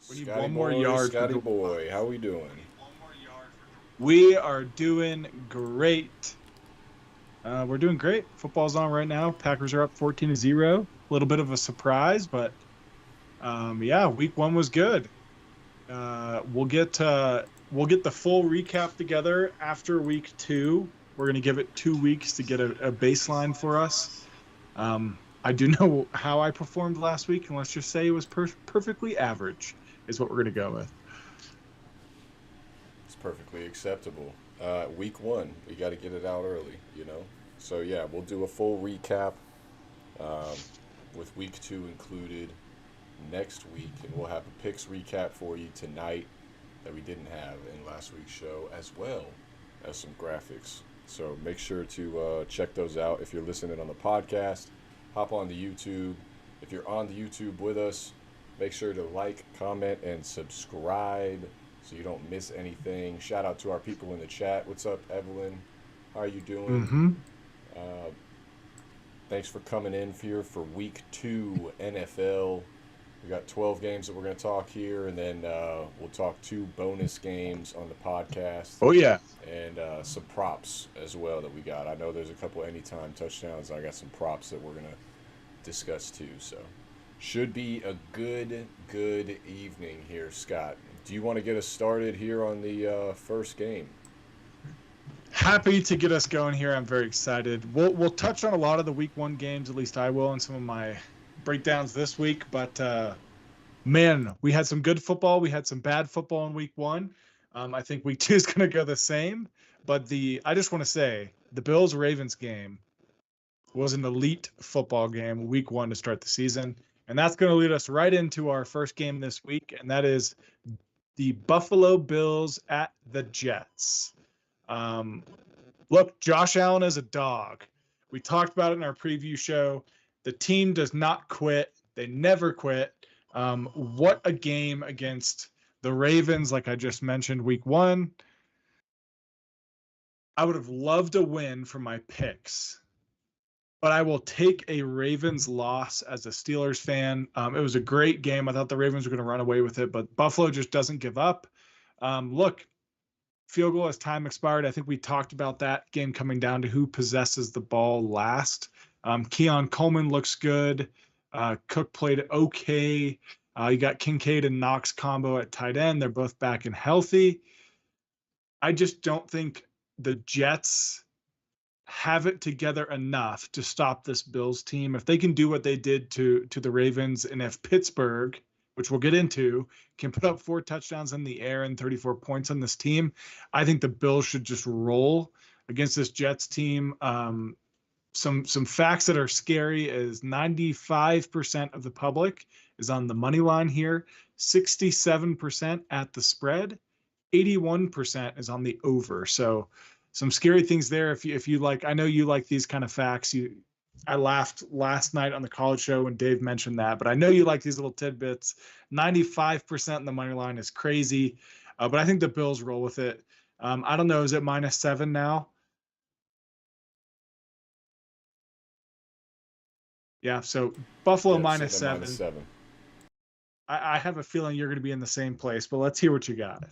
We need Scotty one more boy, yard for Scotty Jordan Love. boy, how we doing? We are doing great. We're doing great. Football's on right now. Packers are up 14-0. A little bit of a surprise, but yeah, week one was good. We'll get the full recap together after week two. We're gonna give it 2 weeks to get a baseline for us. I do know how I performed last week, and let's just say it was perfectly average, is what we're gonna go with. It's perfectly acceptable. Week one, we got to get it out early. So yeah, we'll do a full recap um, with week two included next week, and we'll have a picks recap for you tonight that we didn't have in last week's show, as well as some graphics. So make sure to check those out. If you're listening on the podcast, hop on the YouTube. If you're on the YouTube with us, make sure to like, comment, and subscribe so you don't miss anything. Shout out to our people in the chat. What's up, Evelyn? How are you doing? Mm-hmm. Uh, Thanks for coming in here for week two NFL. We got 12 games that we're going to talk here, and then we'll talk two bonus games on the podcast Oh yeah. and some props as well that we got. I know there's a couple anytime touchdowns. I got some props that we're going to discuss too. So should be a good evening here, Scott. Do you want to get us started here on the first game? Happy to get us going here. I'm very excited. We'll touch on a lot of the week one games, at least I will, in some of my breakdowns this week. But man, we had some good football. We had some bad football in week one. I think week two is going to go the same. But I just want to say the Bills Ravens game was an elite football game, week one to start the season. And that's going to lead us right into our first game this week, and that is the Buffalo Bills at the Jets. Um, Look, Josh Allen is a dog. We talked about it in our preview show. The team does not quit. They never quit. What a game against the Ravens, like I just mentioned, week one. I would have loved a win for my picks, but I will take a Ravens loss as a Steelers fan. It was a great game. I thought the Ravens were going to run away with it, but Buffalo just doesn't give up. Look, field goal as time expired. I think we talked about that game coming down to who possesses the ball last. Keon Coleman looks good. Cook played okay. You got Kincaid and Knox combo at tight end. They're both back and healthy. I just don't think the Jets have it together enough to stop this Bills team. If they can do what they did to the Ravens, and if Pittsburgh, which we'll get into, can put up 4 touchdowns in the air and 34 points on this team, I think the Bills should just roll against this Jets team. Some facts that are scary is 95% of the public is on the money line here, 67% at the spread, 81% is on the over. So some scary things there. If you like, I know you like these kind of facts. I laughed last night on the college show when Dave mentioned that, but I know you like these little tidbits. 95% in the money line is crazy, but I think the Bills roll with it. I don't know. Is it -7 now? Yeah. So Buffalo Yep, sitting minus at minus seven. seven. I have a feeling you're going to be in the same place, but let's hear what you got.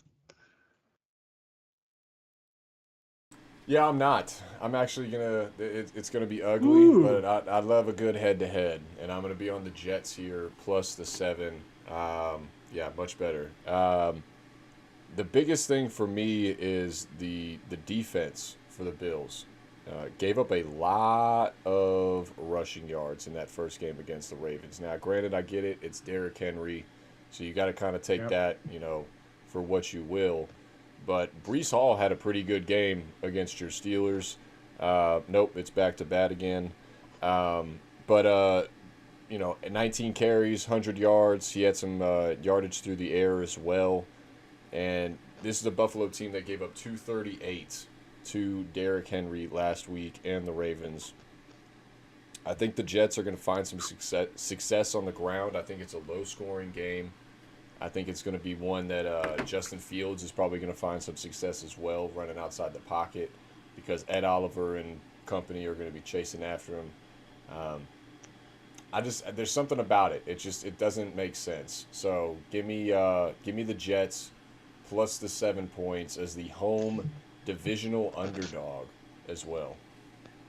Yeah, I'm not. I'm actually gonna. It's gonna be ugly, but Ooh. I love a good head-to-head, and I'm gonna be on the Jets here plus the 7. Yeah, much better. The biggest thing for me is the defense for the Bills. Gave up a lot of rushing yards in that first game against the Ravens. Now, granted, I get it; it's Derrick Henry, so you got to kind of take Yep. that, for what you will. But Brees Hall had a pretty good game against your Steelers. Nope, it's back to bad again. But 19 carries, 100 yards. He had some yardage through the air as well. And this is a Buffalo team that gave up 238 to Derrick Henry last week and the Ravens. I think the Jets are going to find some success on the ground. I think it's a low-scoring game. I think it's going to be one that Justin Fields is probably going to find some success as well, running outside the pocket, because Ed Oliver and company are going to be chasing after him. Um, there's something about it. It doesn't make sense. So give me the Jets plus the 7 points as the home divisional underdog as well.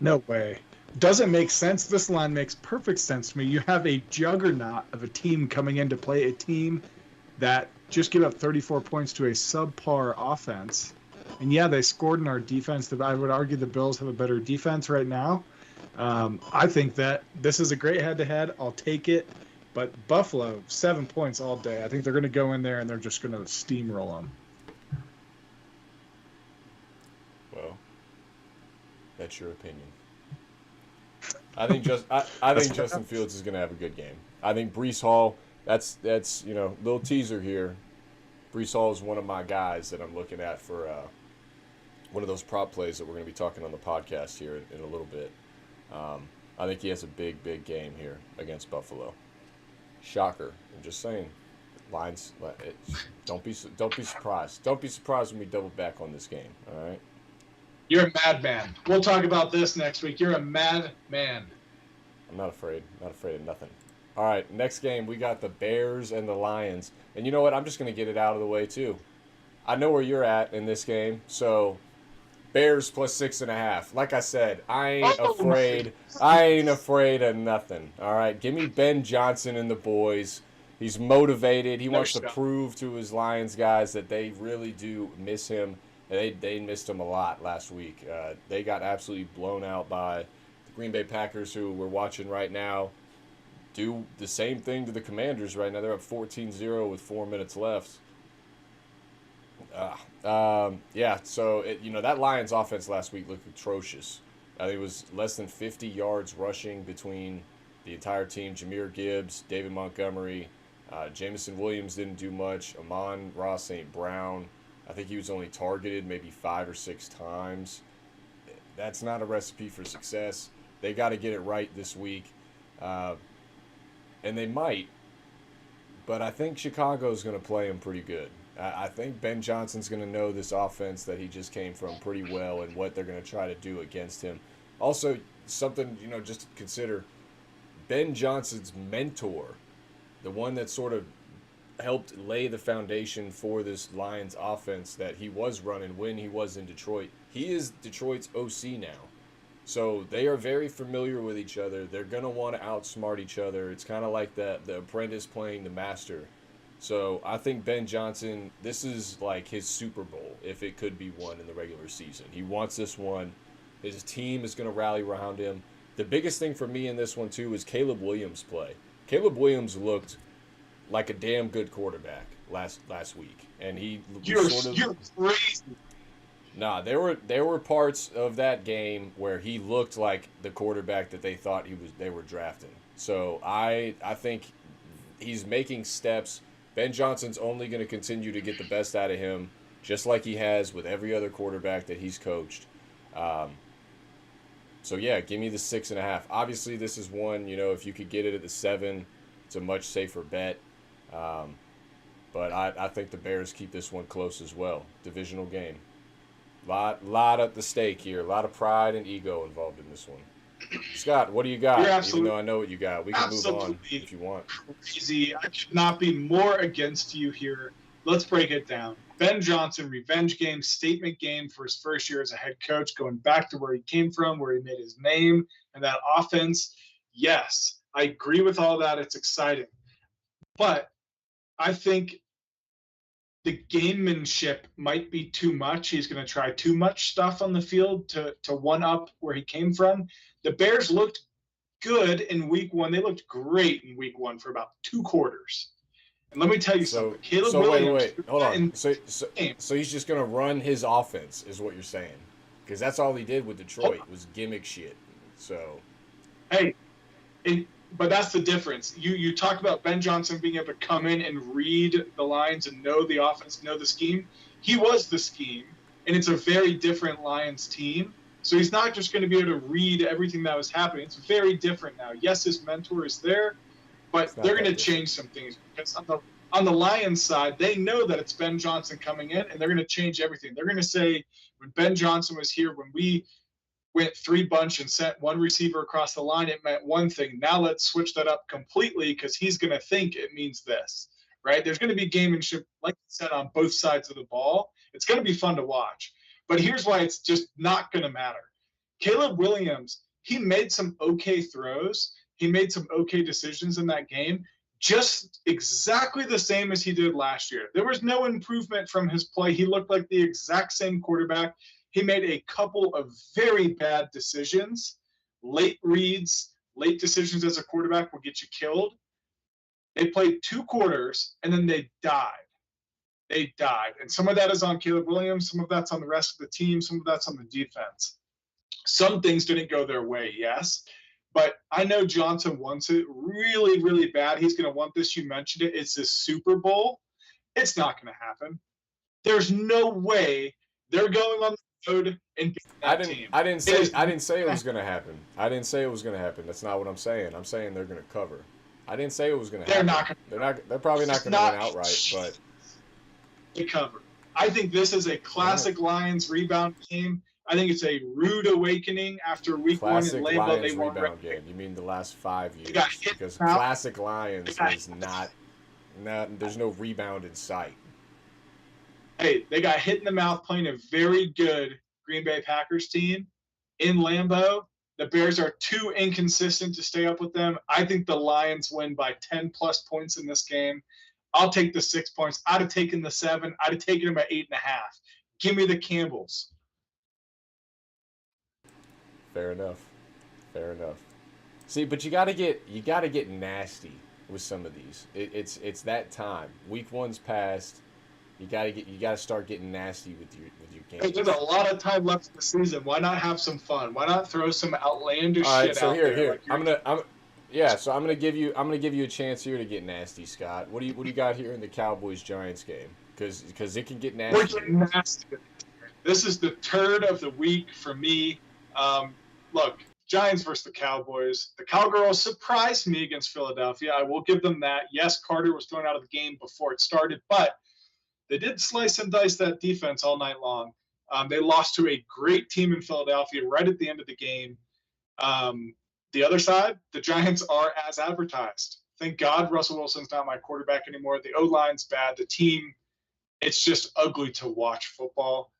No way. Doesn't make sense. This line makes perfect sense to me. You have a juggernaut of a team coming in to play a team that just gave up 34 points to a subpar offense. And yeah, they scored in our defense. I would argue the Bills have a better defense right now. I think that this is a great head-to-head. I'll take it. But Buffalo, 7 points all day. I think they're going to go in there and they're just going to steamroll them. Well, that's your opinion. I think Justin Fields is going to have a good game. I think Breece Hall. That's little teaser here. Breece Hall is one of my guys that I'm looking at for one of those prop plays that we're going to be talking on the podcast here in a little bit. I think he has a big game here against Buffalo. Shocker! I'm just saying. Lines. Don't be surprised. Don't be surprised when we double back on this game. All right. You're a madman. We'll talk about this next week. You're a madman. I'm not afraid. Not afraid of nothing. All right, next game, we got the Bears and the Lions. And you know what? I'm just going to get it out of the way, too. I know where you're at in this game. So, Bears plus 6.5. Like I said, I ain't afraid. I ain't afraid of nothing. All right, give me Ben Johnson and the boys. He's motivated. He wants to prove to his Lions guys that they really do miss him. They missed him a lot last week. They got absolutely blown out by the Green Bay Packers, who we're watching right now do the same thing to the Commanders right now. They're up 14-0 with 4 minutes left. Yeah, so that Lions offense last week looked atrocious. I think it was less than 50 yards rushing between the entire team. Jahmyr Gibbs, David Montgomery, Jameson Williams didn't do much. Amon-Ra St. Brown, I think he was only targeted maybe 5 or 6 times. That's not a recipe for success. They got to get it right this week. And they might, but I think Chicago's going to play him pretty good. I think Ben Johnson's going to know this offense that he just came from pretty well and what they're going to try to do against him. Also, something, just to consider, Ben Johnson's mentor, the one that sort of helped lay the foundation for this Lions offense that he was running when he was in Detroit. He is Detroit's OC now. So they are very familiar with each other. They're going to want to outsmart each other. It's kind of like the apprentice playing the master. So I think Ben Johnson, this is like his Super Bowl, if it could be one in the regular season. He wants this one. His team is going to rally around him. The biggest thing for me in this one, too, is Caleb Williams' play. Caleb Williams looked like a damn good quarterback last week. And he you're crazy. Nah, there were parts of that game where he looked like the quarterback that they thought they were drafting. So I think he's making steps. Ben Johnson's only going to continue to get the best out of him, just like he has with every other quarterback that he's coached. So yeah, give me the 6.5. Obviously, this is one, if you could get it at the 7, it's a much safer bet. But I think the Bears keep this one close as well. Divisional game. Lot at the stake here. A lot of pride and ego involved in this one. Scott, what do you got? Even though I know what you got, we can move on if you want. Crazy. I could not be more against you here. Let's break it down. Ben Johnson, revenge game, statement game for his first year as a head coach, going back to where he came from, where he made his name, and that offense. Yes, I agree with all that. It's exciting. But I think the gamemanship might be too much. He's going to try too much stuff on the field to one-up where he came from. The Bears looked good in week 1. They looked great in week 1 for about 2 quarters. And let me tell you something. Caleb Williams, wait. Hold on. So he's just going to run his offense is what you're saying. Because that's all he did with Detroit was gimmick shit. So. Hey, but that's the difference. You talk about Ben Johnson being able to come in and read the lines and know the offense, know the scheme. He was the scheme, and it's a very different Lions team. So he's not just going to be able to read everything that was happening. It's very different now. Yes, his mentor is there, but they're going to change some things. Because on the Lions side, they know that it's Ben Johnson coming in, and they're going to change everything. They're going to say, when Ben Johnson was here, when went 3-bunch and sent one receiver across the line, it meant one thing. Now let's switch that up completely because he's going to think it means this, right? There's going to be gamemanship, like you said, on both sides of the ball. It's going to be fun to watch. But here's why it's just not going to matter. Caleb Williams, he made some okay throws. He made some okay decisions in that game, just exactly the same as he did last year. There was no improvement from his play. He looked like the exact same quarterback. He made a couple of very bad decisions, late reads, late decisions as a quarterback will get you killed. They played 2 quarters, and then they died. They died. And some of that is on Caleb Williams. Some of that's on the rest of the team. Some of that's on the defense. Some things didn't go their way, yes. But I know Johnson wants it really, really bad. He's going to want this. You mentioned it. It's a Super Bowl. It's not going to happen. There's no way they're going on the road and beating that team. I didn't say it was going to happen. I didn't say it was going to happen. That's not what I'm saying. I'm saying they're going to cover. I didn't say it was going to happen. They're probably not going to win outright, but they cover. I think this is a classic Lions rebound game. I think it's a rude awakening after week classic 1 in Lambeau. Lions rebound game. You mean the last 5 years? Because classic Lions is not. There's no rebound in sight. Hey, they got hit in the mouth playing a very good Green Bay Packers team in Lambeau. The Bears are too inconsistent to stay up with them. I think the Lions win by 10-plus points in this game. I'll take the 6 points. I'd have taken the 7. I'd have taken them at 8.5. Give me the Campbells. Fair enough. See, but you gotta get nasty with some of these. It's that time. Week 1's passed. You gotta start getting nasty with your games. Hey, there's a lot of time left in the season. Why not have some fun? Why not throw some outlandish shit out there? Here. I'm gonna give you a chance here to get nasty, Scott. What do you got here in the Cowboys Giants game? Because it can get nasty. We're getting nasty. This is the turd of the week for me. Look, Giants versus the Cowboys. The Cowgirls surprised me against Philadelphia. I will give them that. Yes, Carter was thrown out of the game before it started, but they did slice and dice that defense all night long. They lost to a great team in Philadelphia right at the end of the game. The other side, the Giants are as advertised. Thank God Russell Wilson's not my quarterback anymore. The O-line's bad. The team, it's just ugly to watch football.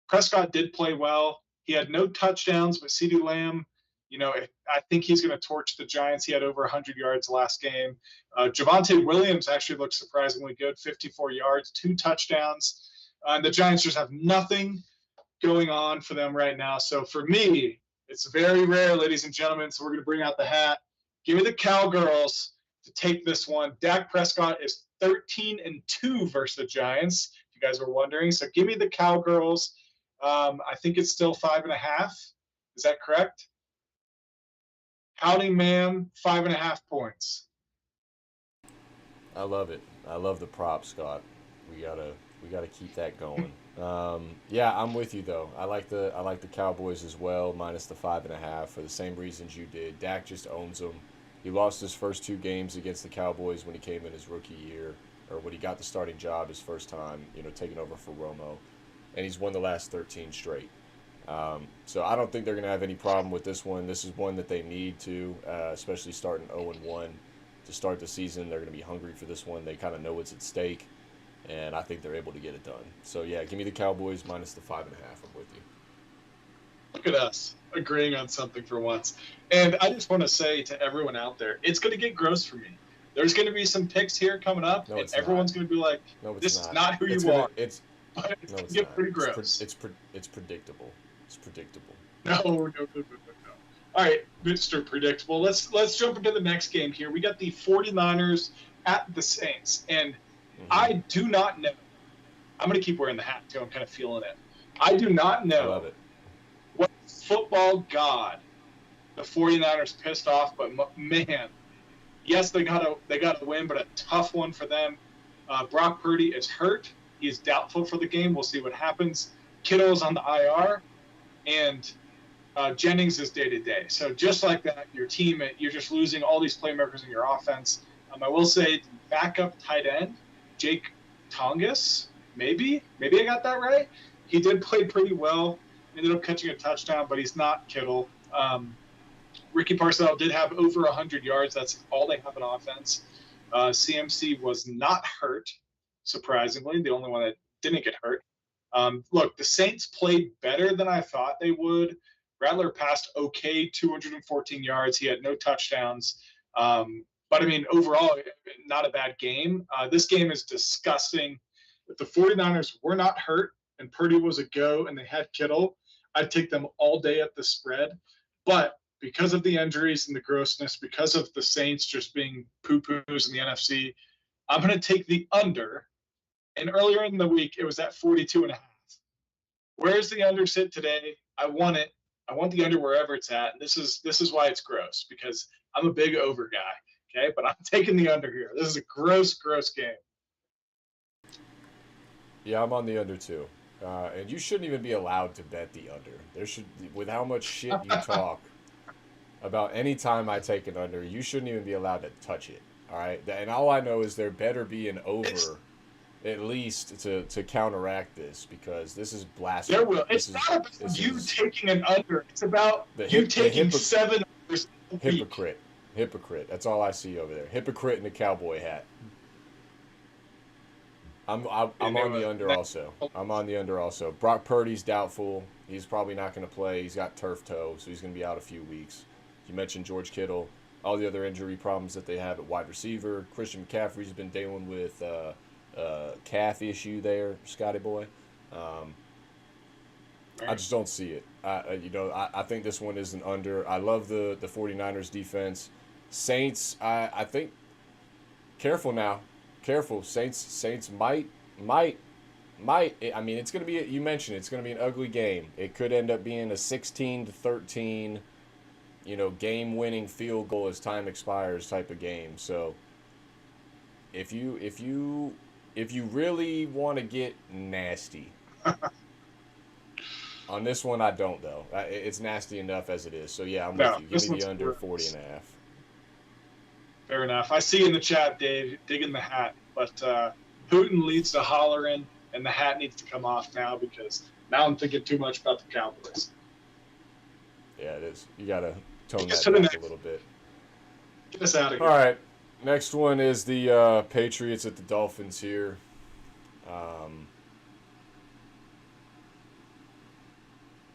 Prescott did play well. He had no touchdowns, but CeeDee Lamb, I think he's going to torch the Giants. He had over 100 yards last game. Javonte Williams actually looked surprisingly good, 54 yards, 2 touchdowns. The Giants just have nothing going on for them right now. So for me, it's very rare, ladies and gentlemen, so we're going to bring out the hat. Give me the Cowgirls to take this one. Dak Prescott is 13-2 versus the Giants, if you guys were wondering. So give me the Cowgirls. I think it's still 5.5. Is that correct? Howdy, ma'am. 5.5 points. I love it. I love the prop, Scott. We gotta keep that going. Yeah, I'm with you though. I like the Cowboys as well, minus the 5.5 for the same reasons you did. Dak just owns them. He lost his first 2 games against the Cowboys when he came in his rookie year, or when he got the starting job his first time, taking over for Romo. And he's won the last 13 straight. So I don't think they're going to have any problem with this one. This is one that they need to, especially starting 0-1 to start the season. They're going to be hungry for this one. They kind of know what's at stake, and I think they're able to get it done. So, yeah, give me the Cowboys minus the 5.5. I'm with you. Look at us agreeing on something for once. And I just want to say to everyone out there, it's going to get gross for me. There's going to be some picks here coming up, and everyone's going to be like, this is not who you are. It's pretty gross. It's predictable. It's predictable. No. All right, Mr. Predictable. Let's jump into the next game here. We got the 49ers at the Saints, and I do not know. I'm going to keep wearing the hat too. I'm kind of feeling it. I do not know. I love it. What football god the 49ers pissed off, but man, yes, they got a win, but a tough one for them. Brock Purdy is hurt. He is doubtful for the game. We'll see what happens. Kittle's on the IR, and Jennings is day-to-day. So just like that, your team, you're just losing all these playmakers in your offense. I will say backup tight end, Jake Tongas, maybe I got that right. He did play pretty well. ended up catching a touchdown, but he's not Kittle. Ricky Parcell did have over 100 yards. That's all they have in offense. CMC was not hurt, surprisingly, the only one that didn't get hurt. Look, the Saints played better than I thought they would. Rattler passed okay, 214 yards. He had no touchdowns. But, I mean, overall, not a bad game. This game is disgusting. If the 49ers were not hurt and Purdy was a go and they had Kittle, I'd take them all day at the spread. But because of the injuries and the grossness, because of the Saints just being poo-poos in the NFC, I'm going to take the under. And earlier in the week, it was at 42.5. Where's the under sit today? I want it. I want the under wherever it's at. And this is why it's gross, because I'm a big over guy. Okay, but I'm taking the under here. This is a gross game. Yeah, I'm on the under too. And you shouldn't even be allowed to bet the under. There should, with how much shit you talk about any time I take an under, you shouldn't even be allowed to touch it. All right, and all I know is there better be an over, at least to counteract this, because this is blasphemy. There will. It's not about you taking an under. It's about you taking 7 unders. Hypocrite. That's all I see over there. Hypocrite in a cowboy hat. I'm on the under also. I'm on the under also. Brock Purdy's doubtful. He's probably not going to play. He's got turf toe, so he's going to be out a few weeks. You mentioned George Kittle. All the other injury problems that they have at wide receiver. Christian McCaffrey's been dealing with calf issue there, Scotty boy. I just don't see it. I think this one is an under. I love the 49ers defense. Saints, I think, careful now. Careful. Saints might. I mean, it's going to be, you mentioned it's going to be an ugly game. It could end up being a 16-13, game-winning field goal as time expires type of game. So if you really want to get nasty, on this one I don't though. It's nasty enough as it is. So yeah, I'm with you. Give me the under 40.5. Fair enough. I see in the chat, Dave, digging the hat, but Putin leads to hollering, and the hat needs to come off now, because now I'm thinking too much about the Cowboys. Yeah, it is. You got to tone that down a little bit. Get us out of here. All right. Next one is the Patriots at the Dolphins here.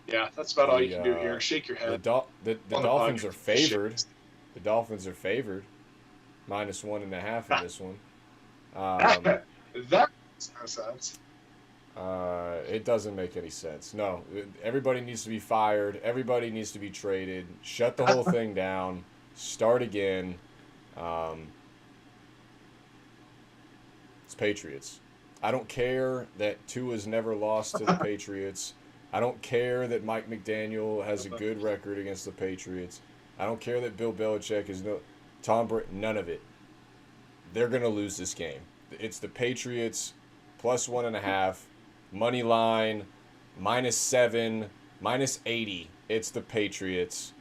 Yeah, that's about all you can do here. Shake your head. The Dolphins are favored. The Dolphins are favored. -1.5 in this one. That makes no sense. It doesn't make any sense. No, everybody needs to be fired. Everybody needs to be traded. Shut the whole thing down. Start again. It's Patriots. I don't care that Tua's never lost to the Patriots. I don't care that Mike McDaniel has a good record against the Patriots. I don't care that Bill Belichick is Tom Brady. None of it. They're going to lose this game. It's the Patriots +1.5, money line -7, -80. It's the Patriots.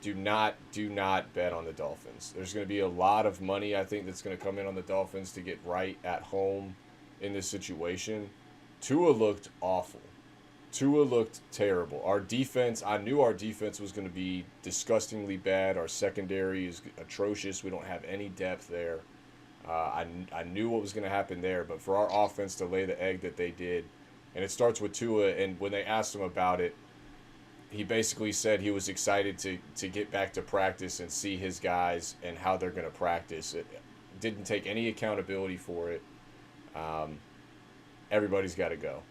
Do not bet on the Dolphins. There's going to be a lot of money, I think, that's going to come in on the Dolphins to get right at home in this situation. Tua looked awful. Tua looked terrible. Our defense, I knew our defense was going to be disgustingly bad. Our secondary is atrocious. We don't have any depth there. I knew what was going to happen there, but for our offense to lay the egg that they did, and it starts with Tua, and when they asked him about it, he basically said he was excited to get back to practice and see his guys and how they're going to practice. It didn't take any accountability for it. Everybody's got to go.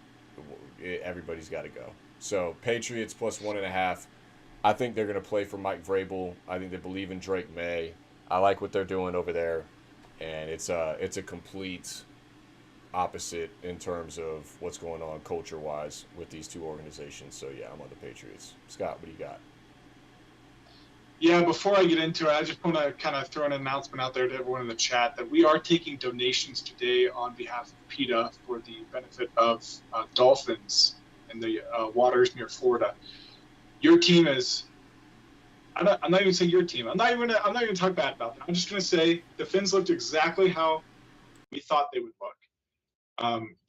Everybody's got to go. So Patriots +1.5. I think they're going to play for Mike Vrabel. I think they believe in Drake May. I like what they're doing over there, and it's a complete opposite in terms of what's going on culture-wise with these two organizations. So yeah, I'm on the Patriots. Scott, what do you got? Yeah, before I get into it, I just want to kind of throw an announcement out there to everyone in the chat that we are taking donations today on behalf of PETA for the benefit of dolphins in the waters near Florida. Your team is. I'm not even going to say your team. I'm not even going to talk bad about them. I'm just going to say the Fins looked exactly how we thought they would look.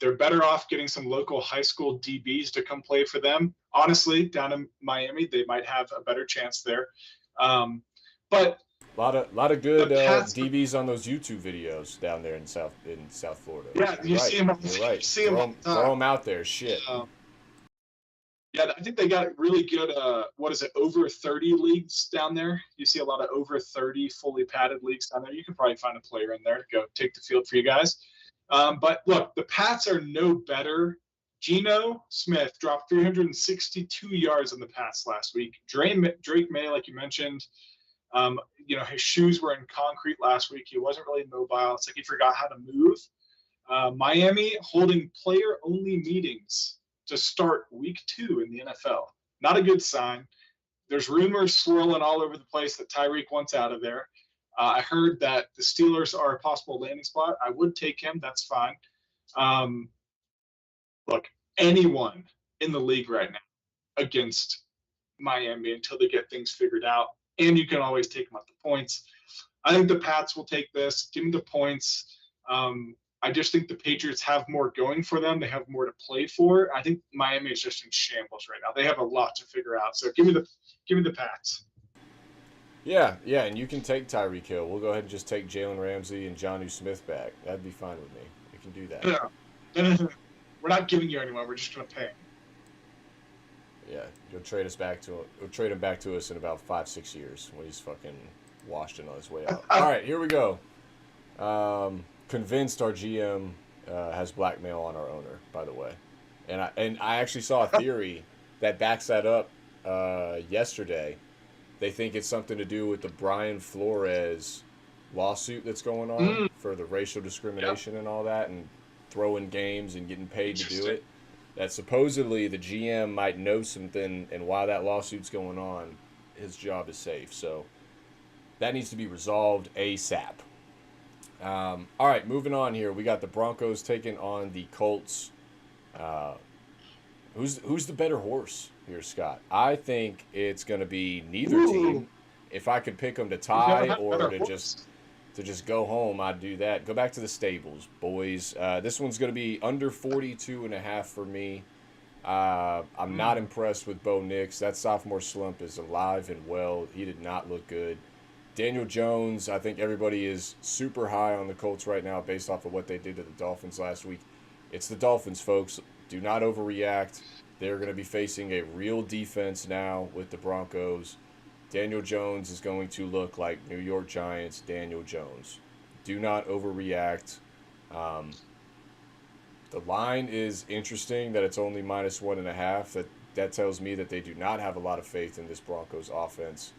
They're better off getting some local high school DBs to come play for them. Honestly, down in Miami, they might have a better chance there. But a lot of good Pats, DBs on those YouTube videos down there in South Florida. yeah, You're right. see them. You're right. You see them. Throw them out there. Shit. Yeah, I think they got really good. Over 30 leagues down there. You see a lot of over 30 fully padded leagues down there. You can probably find a player in there to go take the field for you guys. But look, the Pats are no better. Geno Smith dropped 362 yards in the Pats last week. Drake May, like you mentioned, his shoes were in concrete last week. He wasn't really mobile. It's like he forgot how to move. Miami holding player-only meetings to start week 2 in the NFL. Not a good sign. There's rumors swirling all over the place that Tyreek wants out of there. I heard that the Steelers are a possible landing spot. I would take him. That's fine. Look, anyone in the league right now against Miami until they get things figured out. And you can always take them at the points. I think the Pats will take this. Give me the points. I just think the Patriots have more going for them. They have more to play for. I think Miami is just in shambles right now. They have a lot to figure out. So give me the Pats. Yeah, and you can take Tyreek Hill. We'll go ahead and just take Jalen Ramsey and Jonnu Smith back. That'd be fine with me. We can do that. Yeah. We're not giving you anyone. We're just going to pay him. Yeah, you'll trade him back to us in about 5-6 years when he's fucking washed and on his way out. All right, here we go. Convinced our GM has blackmail on our owner, by the way, and I actually saw a theory that backs that up yesterday. They think it's something to do with the Brian Flores lawsuit that's going on for the racial discrimination and all that, and throwing games and getting paid to do it. That supposedly the GM might know something, and while that lawsuit's going on, his job is safe. So that needs to be resolved ASAP. All right, moving on here. We got the Broncos taking on the Colts. Who's the better horse here, Scott? I think it's going to be neither team. If I could pick them to tie or to just go home, I'd do that. Go back to the stables, boys. This one's going to be under 42.5 for me. I'm not impressed with Bo Nix. That sophomore slump is alive and well. He did not look good. Daniel Jones, I think everybody is super high on the Colts right now based off of what they did to the Dolphins last week. It's the Dolphins, folks. Do not overreact. They're going to be facing a real defense now with the Broncos. Daniel Jones is going to look like New York Giants Daniel Jones. Do not overreact. The line is interesting that it's only -1.5. That tells me that they do not have a lot of faith in this Broncos offense.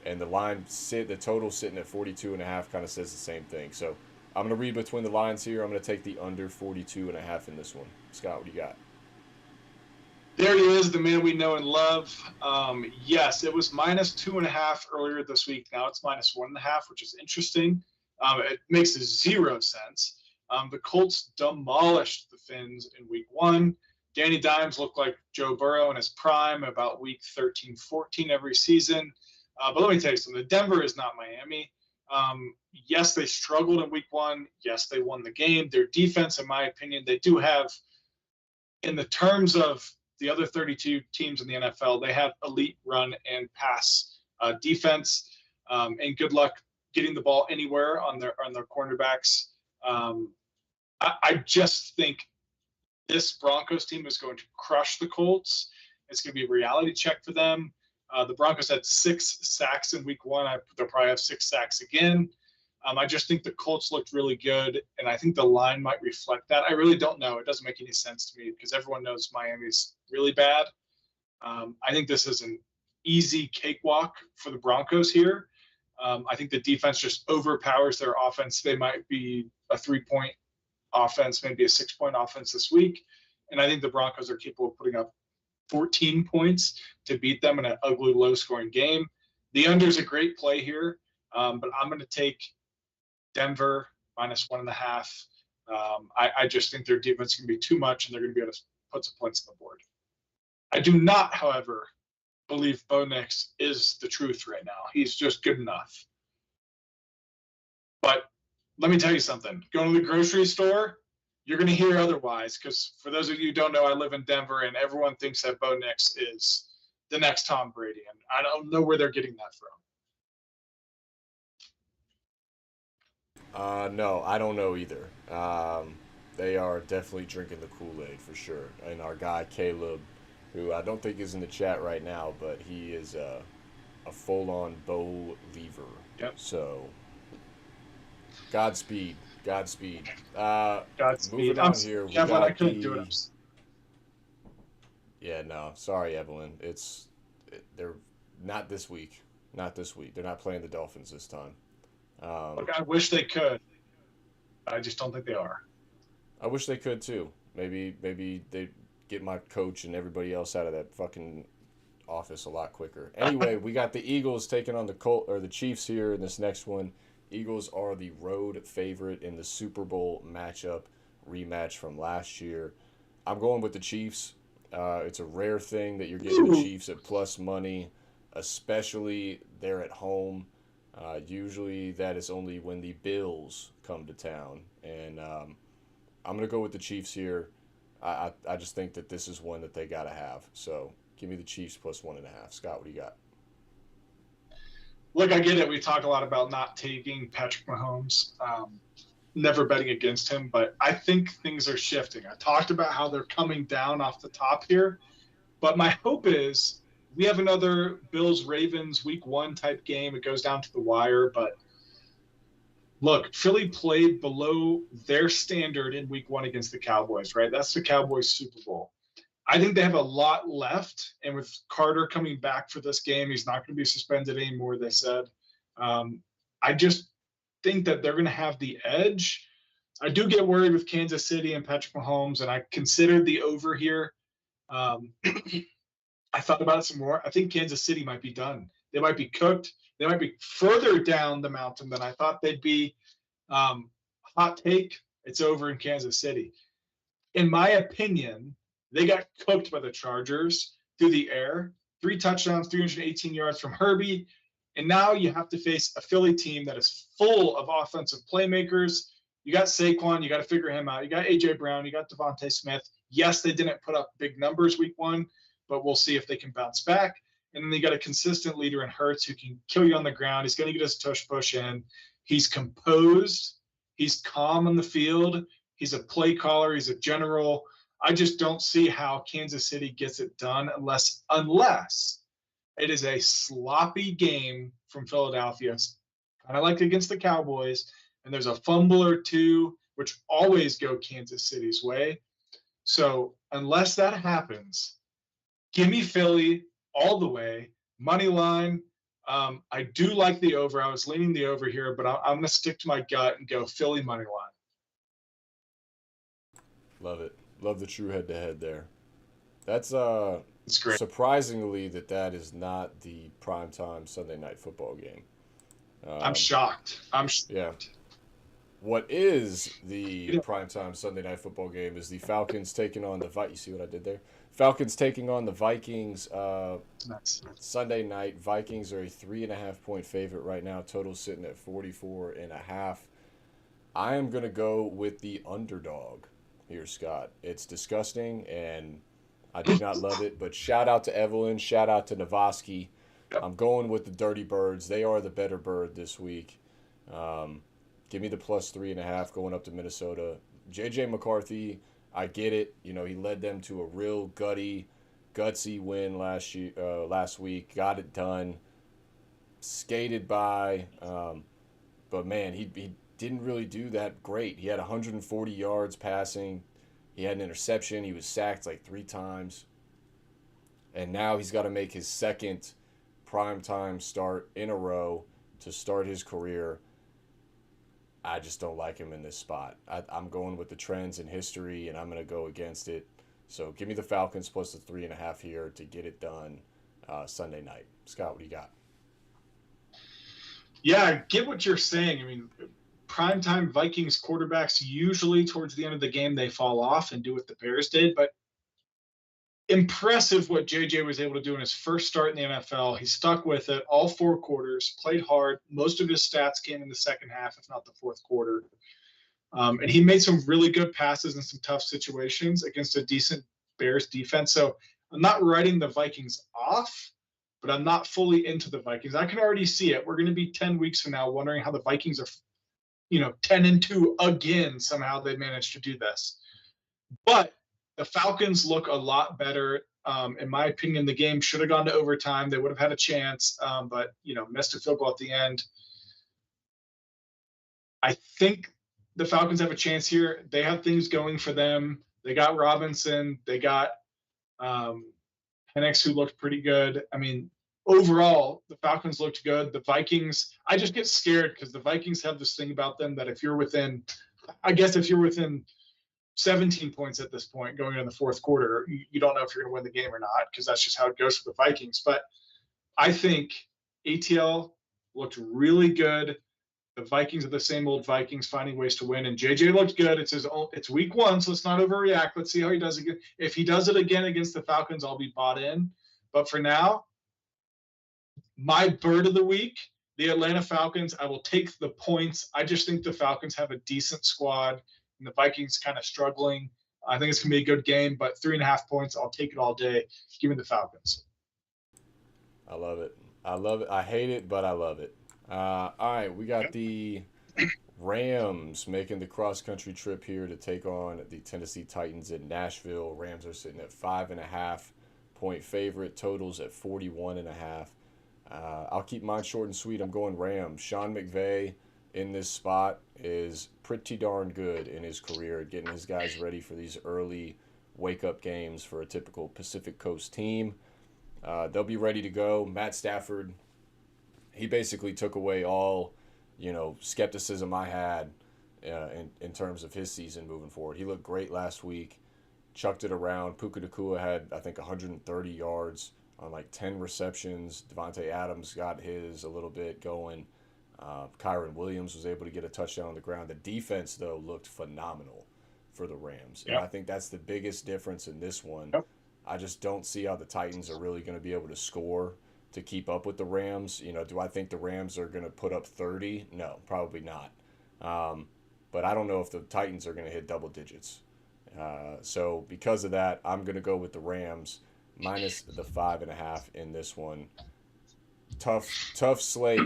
And the total sitting at 42.5 kind of says the same thing. So I'm going to read between the lines here. I'm going to take the under 42.5 in this one. Scott, what do you got? There he is, the man we know and love. Yes, it was -2.5 earlier this week. Now it's -1.5, which is interesting. It makes 0 sense. The Colts demolished the Finns in week 1. Danny Dimes looked like Joe Burrow in his prime about week 13, 14 every season. But let me tell you something. Denver is not Miami. Yes, they struggled in week 1. Yes, they won the game. Their defense, in my opinion, they do have, in the terms of the other 32 teams in the NFL, they have elite run and pass defense. And good luck getting the ball anywhere on their cornerbacks. I just think this Broncos team is going to crush the Colts. It's going to be a reality check for them. The Broncos had 6 sacks in week 1. They'll probably have 6 sacks again. I just think the Colts looked really good, and I think the line might reflect that. I really don't know. It doesn't make any sense to me because everyone knows Miami's really bad. I think this is an easy cakewalk for the Broncos here. I think the defense just overpowers their offense. They might be a 3-point offense, maybe a 6-point offense this week, and I think the Broncos are capable of putting up 14 points to beat them in an ugly, low-scoring game. The under is a great play here, but I'm going to take Denver -1.5. I just think their defense can be too much, and they're going to be able to put some points on the board. I do not, however, believe Bo Nix is the truth right now. He's just good enough. But let me tell you something. Going to the grocery store, you're going to hear otherwise, because for those of you who don't know, I live in Denver, and everyone thinks that Bo Nix is the next Tom Brady, and I don't know where they're getting that from. No, I don't know either. They are definitely drinking the Kool-Aid for sure. And our guy Caleb, who I don't think is in the chat right now, but he is a full-on believer. Yep. So, Godspeed. Godspeed. Moving on here. Yeah, but I couldn't do it. Yeah, no. Sorry, Evelyn. They're not this week. Not this week. They're not playing the Dolphins this time. Look, I wish they could. I just don't think they are. I wish they could too. Maybe they get my coach and everybody else out of that fucking office a lot quicker. Anyway, we got the Eagles taking on the Chiefs here in this next one. Eagles are the road favorite in the Super Bowl rematch from last year. I'm going with the Chiefs. It's a rare thing that you're getting the Chiefs at plus money, especially they're at home. Usually that is only when the Bills come to town. And I'm going to go with the Chiefs here. I just think that this is one that they got to have. So give me the Chiefs plus 1.5. Scott, what do you got? Look, I get it. We talk a lot about not taking Patrick Mahomes, never betting against him, but I think things are shifting. I talked about how they're coming down off the top here, but my hope is we have another Bills-Ravens week 1 type game. It goes down to the wire, but look, Philly played below their standard in week 1 against the Cowboys, right? That's the Cowboys Super Bowl. I think they have a lot left, and with Carter coming back for this game, he's not going to be suspended anymore, they said. I just think that they're going to have the edge. I do get worried with Kansas City and Patrick Mahomes, and I considered the over here. I thought about it some more. I think Kansas City might be done. They might be cooked. They might be further down the mountain than I thought they'd be. Hot take, it's over in Kansas City. In my opinion, they got cooked by the Chargers through the air. 3 touchdowns, 318 yards from Herbie. And now you have to face a Philly team that is full of offensive playmakers. You got Saquon. You got to figure him out. You got A.J. Brown. You got Devontae Smith. Yes, they didn't put up big numbers week 1, but we'll see if they can bounce back. And then they got a consistent leader in Hurts who can kill you on the ground. He's going to get his tush push in. He's composed. He's calm on the field. He's a play caller. He's a general. I just don't see how Kansas City gets it done unless it is a sloppy game from Philadelphia, kind of like against the Cowboys, and there's a fumble or two, which always go Kansas City's way. So unless that happens, give me Philly all the way, money line. I do like the over. I was leaning the over here, but I'm going to stick to my gut and go Philly money line. Love it. Love the true head-to-head there. That's great. Surprisingly that is not the primetime Sunday night football game. I'm shocked. Yeah. What is the primetime Sunday night football game is the Falcons taking on the Vikings. You see what I did there? Falcons taking on the Vikings Sunday night. Vikings are a 3.5-point favorite right now. Total sitting at 44.5. I am going to go with the underdog here, Scott. It's disgusting, and I do not love it, but shout out to Evelyn. Shout out to Navoski. I'm going with the Dirty Birds. They are the better bird this week. Give me the plus 3.5 going up to Minnesota. J.J. McCarthy, I get it. You know, he led them to a real gutsy win last week. Got it done. Skated by. But, man, he didn't really do that great. He had 140 yards passing. He had an interception. He was sacked like 3 times. And now he's got to make his second primetime start in a row to start his career. I just don't like him in this spot. I'm going with the trends in history, and I'm going to go against it. So give me the Falcons plus the 3.5 here to get it done Sunday night. Scott, what do you got? Yeah, I get what you're saying. I mean, primetime Vikings quarterbacks, usually towards the end of the game, they fall off and do what the Bears did. But impressive what JJ was able to do in his first start in the NFL. He stuck with it all 4 quarters, played hard. Most of his stats came in the second half, if not the fourth quarter. And he made some really good passes in some tough situations against a decent Bears defense. So I'm not writing the Vikings off, but I'm not fully into the Vikings. I can already see it. We're going to be 10 weeks from now wondering how the Vikings are, 10-2 again. Somehow they managed to do this. But the Falcons look a lot better. In my opinion, the game should have gone to overtime. They would have had a chance, but missed a field goal at the end. I think the Falcons have a chance here. They have things going for them. They got Robinson. They got Penix, who looked pretty good. I mean, overall, the Falcons looked good. The Vikings, I just get scared because the Vikings have this thing about them that if you're within 17 points at this point going into the fourth quarter, you don't know if you're going to win the game or not, because that's just how it goes for the Vikings. But I think ATL looked really good. The Vikings are the same old Vikings, finding ways to win. And JJ looked good. It's week one, so let's not overreact. Let's see how he does again. If he does it again against the Falcons, I'll be bought in. But for now, my bird of the week, the Atlanta Falcons. I will take the points. I just think the Falcons have a decent squad, and the Vikings kind of struggling. I think it's going to be a good game, but 3.5 points, I'll take it all day. Give me the Falcons. I love it. I love it. I hate it, but I love it. All right, we got the Rams making the cross-country trip here to take on the Tennessee Titans in Nashville. Rams are sitting at 5.5-point favorite. Totals at 41.5. I'll keep mine short and sweet. I'm going Rams. Sean McVay in this spot is pretty darn good in his career, getting his guys ready for these early wake-up games for a typical Pacific Coast team. They'll be ready to go. Matt Stafford, he basically took away all, skepticism I had in terms of his season moving forward. He looked great last week, chucked it around. Puka Nacua had, I think, 130 yards on like 10 receptions. Devontae Adams got his a little bit going. Kyron Williams was able to get a touchdown on the ground. The defense, though, looked phenomenal for the Rams. Yep. And I think that's the biggest difference in this one. Yep. I just don't see how the Titans are really going to be able to score to keep up with the Rams. Do I think the Rams are going to put up 30? No, probably not. But I don't know if the Titans are going to hit double digits. So because of that, I'm going to go with the Rams minus the 5.5 in this one. Tough slate,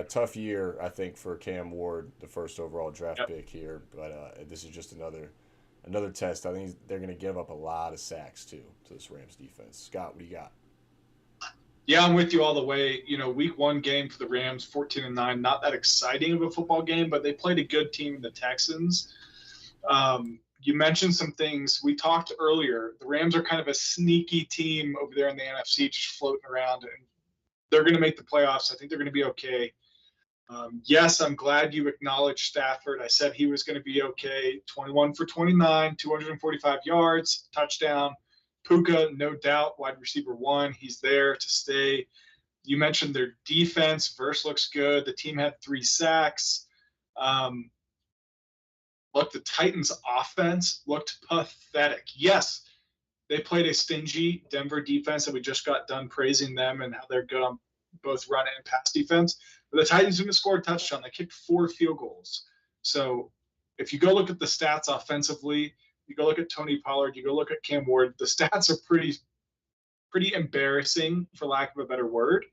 tough year, I think, for Cam Ward, the first overall draft pick here. But this is just another test. I think they're going to give up a lot of sacks, too, to this Rams defense. Scott, what do you got? Yeah, I'm with you all the way. Week one game for the Rams, 14-9, not that exciting of a football game, but they played a good team, the Texans. You mentioned some things. We talked earlier. The Rams are kind of a sneaky team over there in the NFC, just floating around, and they're going to make the playoffs. I think they're going to be okay. Yes, I'm glad you acknowledged Stafford. I said he was going to be okay. 21 for 29, 245 yards, touchdown. Puka, no doubt, wide receiver 1. He's there to stay. You mentioned their defense. Verse looks good. The team had 3 sacks. Look, the Titans' offense looked pathetic. Yes, they played a stingy Denver defense, and we just got done praising them and how they're good on both run and pass defense. But the Titans didn't score a touchdown. They kicked 4 field goals. So if you go look at the stats offensively, you go look at Tony Pollard, you go look at Cam Ward, the stats are pretty embarrassing, for lack of a better word.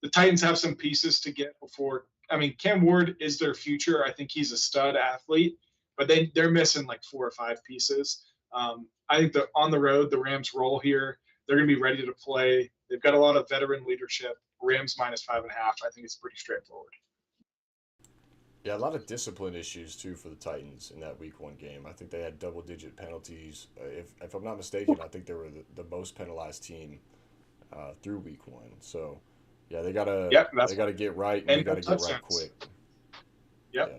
The Titans have some pieces to get before. I mean, Cam Ward is their future. I think he's a stud athlete, but they're missing like 4 or 5 pieces. I think that on the road, the Rams roll here. They're going to be ready to play. They've got a lot of veteran leadership. Rams minus 5.5. I think it's pretty straightforward. Yeah, a lot of discipline issues, too, for the Titans in that Week 1 game. I think they had double-digit penalties. If I'm not mistaken, I think they were the most penalized team through Week 1. So, yeah, they gotta get right, and they gotta get right quick. Yep. Yeah.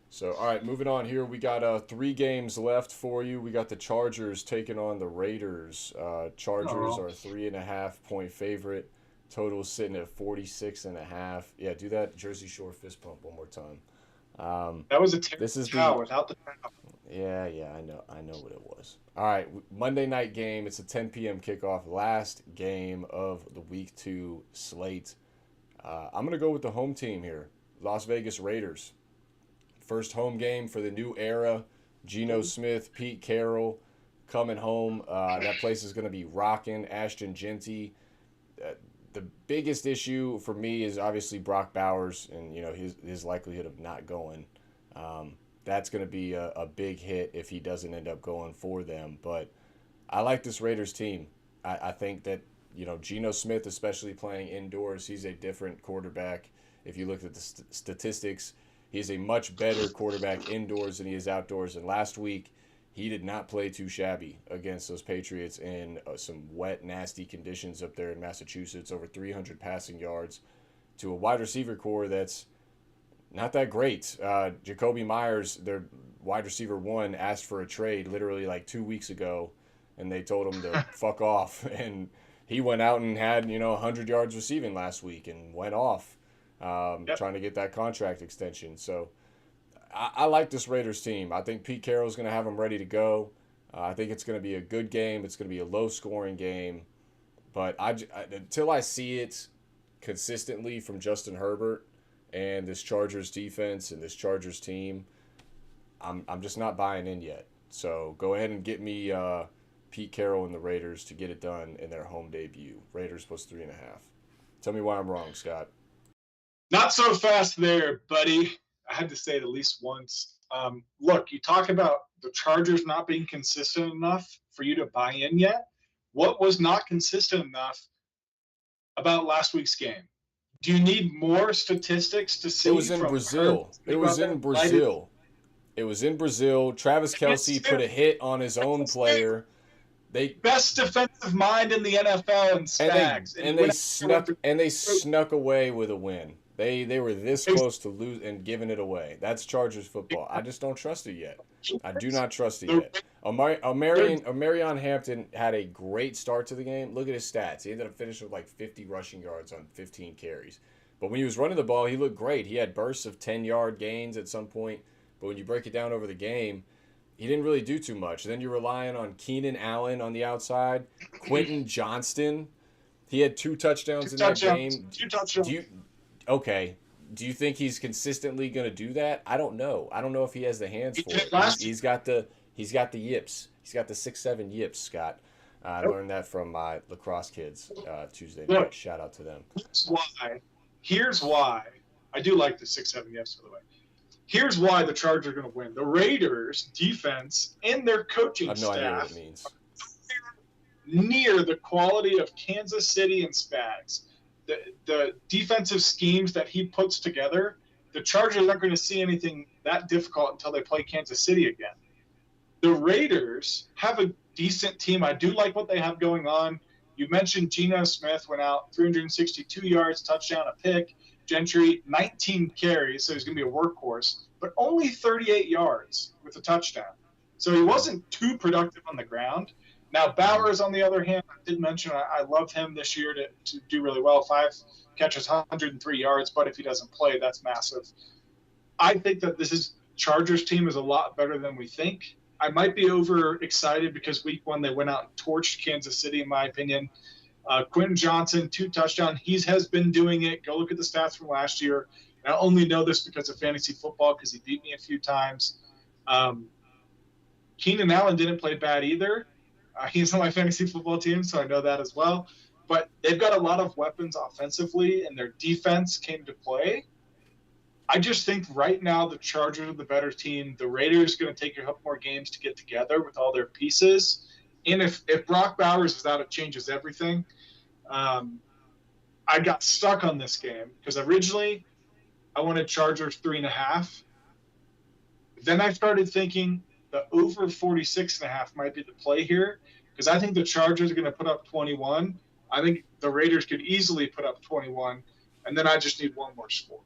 So, all right, moving on here. We got 3 games left for you. We got the Chargers taking on the Raiders. Chargers are a 3.5-point favorite. Total sitting at 46.5. Yeah, do that Jersey Shore fist pump one more time. That was a terrible without the foul. Yeah, I know what it was. All right, Monday night game. It's a 10 p.m. kickoff. Last game of the Week 2 slate. I'm going to go with the home team here, Las Vegas Raiders. First home game for the new era. Geno Smith, Pete Carroll coming home. That place is going to be rocking. Ashton Genty. The biggest issue for me is obviously Brock Bowers and his likelihood of not going. That's going to be a big hit if he doesn't end up going for them. But I like this Raiders team. I think that Geno Smith, especially playing indoors, he's a different quarterback. If you look at the statistics, he's a much better quarterback indoors than he is outdoors. And last week, he did not play too shabby against those Patriots in some wet, nasty conditions up there in Massachusetts. Over 300 passing yards to a wide receiver core that's not that great. Jacoby Myers, their wide receiver one, asked for a trade literally like 2 weeks ago, and they told him to fuck off. And he went out and had 100 yards receiving last week and went off trying to get that contract extension. So I like this Raiders team. I think Pete Carroll's going to have them ready to go. I think it's going to be a good game. It's going to be a low-scoring game. But until I see it consistently from Justin Herbert and this Chargers defense and this Chargers team, I'm just not buying in yet. So go ahead and get me Pete Carroll and the Raiders to get it done in their home debut. Raiders plus 3.5. Tell me why I'm wrong, Scott. Not so fast there, buddy. I had to say it at least once. Look, you talk about the Chargers not being consistent enough for you to buy in yet. What was not consistent enough about last week's game? Do you need more statistics to see? It was in Brazil. It was in Brazil. It was in Brazil. Travis Kelce put a hit on his own player. Best defensive mind in the NFL and Spags. And they snuck away with a win. They were this close to lose and giving it away. That's Chargers football. I just don't trust it yet. I do not trust it yet. Omarion Hampton had a great start to the game. Look at his stats. He ended up finishing with like 50 rushing yards on 15 carries. But when he was running the ball, he looked great. He had bursts of 10-yard gains at some point. But when you break it down over the game, he didn't really do too much. Then you're relying on Keenan Allen on the outside. Quentin Johnston, he had 2 touchdowns in that game. 2 touchdowns. Okay. Do you think he's consistently going to do that? I don't know. I don't know if he has the hands for it. He's got the yips. He's got the 6'7" yips, Scott. I learned that from my lacrosse kids Tuesday night. Shout out to them. Here's why. I do like the 6'7" yips, by the way. Here's why the Chargers are going to win. The Raiders' defense and their coaching staff. I have no idea what it means. Near the quality of Kansas City and Spags. The defensive schemes that he puts together, the Chargers aren't going to see anything that difficult until they play Kansas City again. The Raiders have a decent team. I do like what they have going on. You mentioned Geno Smith went out 362 yards, touchdown, a pick. Gentry, 19 carries, so he's going to be a workhorse, but only 38 yards with a touchdown. So he wasn't too productive on the ground. Now, Bowers, on the other hand, I did mention I love him this year to do really well. 5 catches, 103 yards, but if he doesn't play, that's massive. I think that this Chargers team is a lot better than we think. I might be overexcited because week 1 they went out and torched Kansas City, in my opinion. Quentin Johnson, 2 touchdowns. He has been doing it. Go look at the stats from last year. And I only know this because of fantasy football because he beat me a few times. Keenan Allen didn't play bad either. He's on my fantasy football team, so I know that as well. But they've got a lot of weapons offensively, and their defense came to play. I just think right now the Chargers are the better team. The Raiders are going to take a couple more games to get together with all their pieces. And if Brock Bowers is out, it changes everything. I got stuck on this game because originally I wanted Chargers 3.5. Then I started thinking the over 46.5 might be the play here because I think the Chargers are going to put up 21. I think the Raiders could easily put up 21, and then I just need one more score.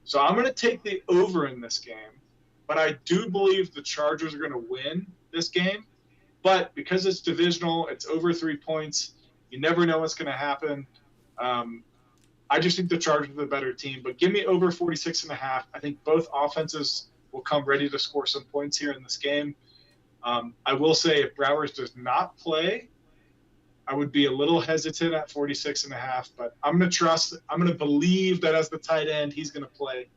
So I'm going to take the over in this game, but I do believe the Chargers are going to win this game. But because it's divisional, it's over 3 points. You never know what's going to happen. I just think the Chargers are the better team. But give me over 46.5. I think both offenses will come ready to score some points here in this game. I will say if Bowers does not play, I would be a little hesitant at 46.5. But I'm going to believe that as the tight end, he's going to play.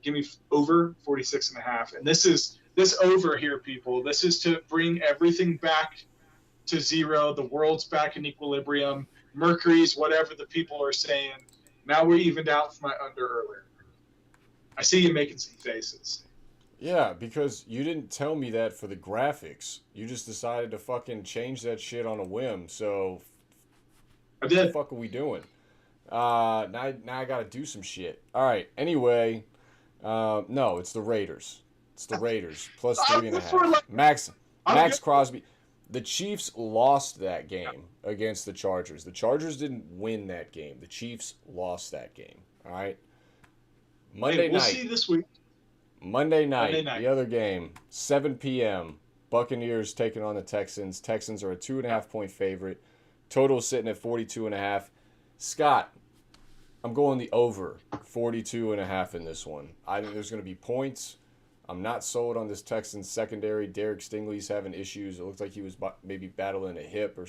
Give me over 46.5. And this over here, people. This is to bring everything back to zero. The world's back in equilibrium. Mercury's whatever the people are saying. Now we're evened out for my under earlier. I see you making some faces. Yeah, because you didn't tell me that for the graphics. You just decided to fucking change that shit on a whim. So, I did. What the fuck are we doing? Now I gotta do some shit. All right. Anyway, no, it's the Raiders. It's the Raiders plus 3.5. Max Crosby. The Chiefs lost that game against the Chargers. The Chargers didn't win that game. The Chiefs lost that game. All right. Monday night. We'll see this week. Monday night, the other game, 7 p.m. Buccaneers taking on the Texans. Texans are a 2.5-point favorite. Total sitting at 42.5. Scott, I'm going the over 42.5 in this one. I think there's going to be points. I'm not sold on this Texans secondary. Derek Stingley's having issues. It looks like he was maybe battling a hip or